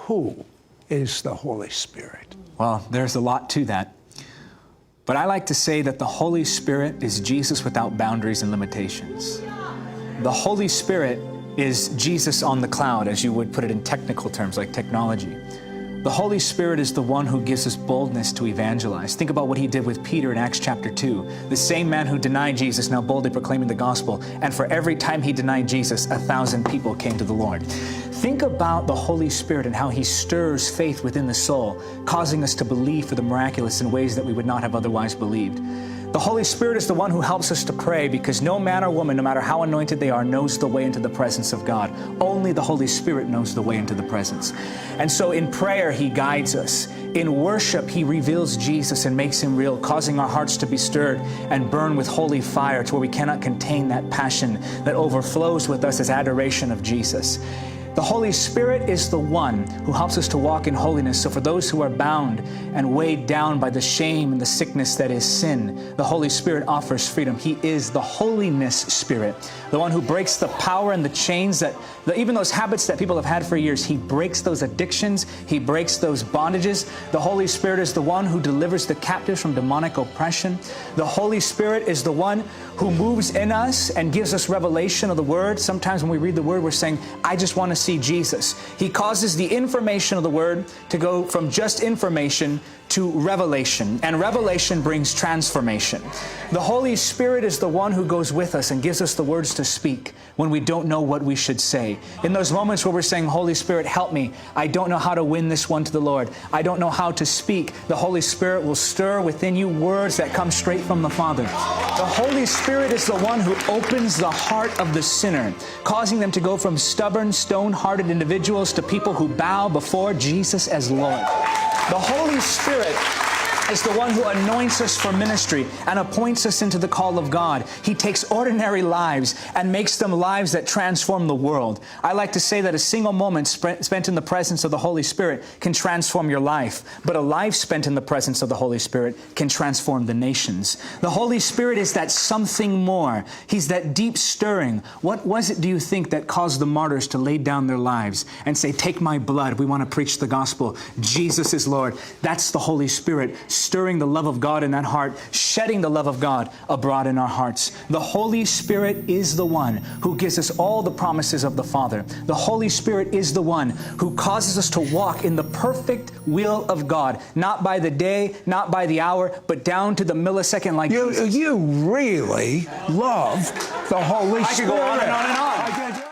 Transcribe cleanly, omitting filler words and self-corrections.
Who is the Holy Spirit? Well, there's a lot to that. But I like to say that the Holy Spirit is Jesus without boundaries and limitations. The Holy Spirit is Jesus on the cloud, as you would put it in technical terms, like technology. The Holy Spirit is the one who gives us boldness to evangelize. Think about what he did with Peter in Acts chapter 2. The same man who denied Jesus now boldly proclaiming the gospel. And for every time he denied Jesus, 1,000 people came to the Lord. Think about the Holy Spirit and how he stirs faith within the soul, causing us to believe for the miraculous in ways that we would not have otherwise believed. The Holy Spirit is the one who helps us to pray, because no man or woman, no matter how anointed they are, knows the way into the presence of God. Only the Holy Spirit knows the way into the presence. And so in prayer, he guides us. In worship, he reveals Jesus and makes him real, causing our hearts to be stirred and burn with holy fire to where we cannot contain that passion that overflows with us as adoration of Jesus. The Holy Spirit is the one who helps us to walk in holiness. So for those who are bound and weighed down by the shame and the sickness that is sin, the Holy Spirit offers freedom. He is the Holiness Spirit, the one who breaks the power and the chains that, even those habits that people have had for years. He breaks those addictions. He breaks those bondages. The Holy Spirit is the one who delivers the captives from demonic oppression. The Holy Spirit is the one who moves in us and gives us revelation of the Word. Sometimes when we read the Word, we're saying, I just want to see Jesus. He causes the information of the Word to go from just information to revelation, and revelation brings transformation. The Holy Spirit is the one who goes with us and gives us the words to speak when we don't know what we should say. In those moments where we're saying, Holy Spirit, help me. I don't know how to win this one to the Lord. I don't know how to speak. The Holy Spirit will stir within you words that come straight from the Father. The Holy Spirit is the one who opens the heart of the sinner, causing them to go from stubborn, stone-hearted individuals to people who bow before Jesus as Lord. The Holy Spirit is the one who anoints us for ministry and appoints us into the call of God. He takes ordinary lives and makes them lives that transform the world. I like to say that a single moment spent in the presence of the Holy Spirit can transform your life, but a life spent in the presence of the Holy Spirit can transform the nations. The Holy Spirit is that something more. He's that deep stirring. What was it, do you think, that caused the martyrs to lay down their lives and say, take my blood, we want to preach the gospel. Jesus is Lord. That's the Holy Spirit stirring the love of God in that heart, shedding the love of God abroad in our hearts. The Holy Spirit is the one who gives us all the promises of the Father. The Holy Spirit is the one who causes us to walk in the perfect will of God, not by the day, not by the hour, but down to the millisecond like Jesus. You really love the Holy Spirit. I could go on and on and on.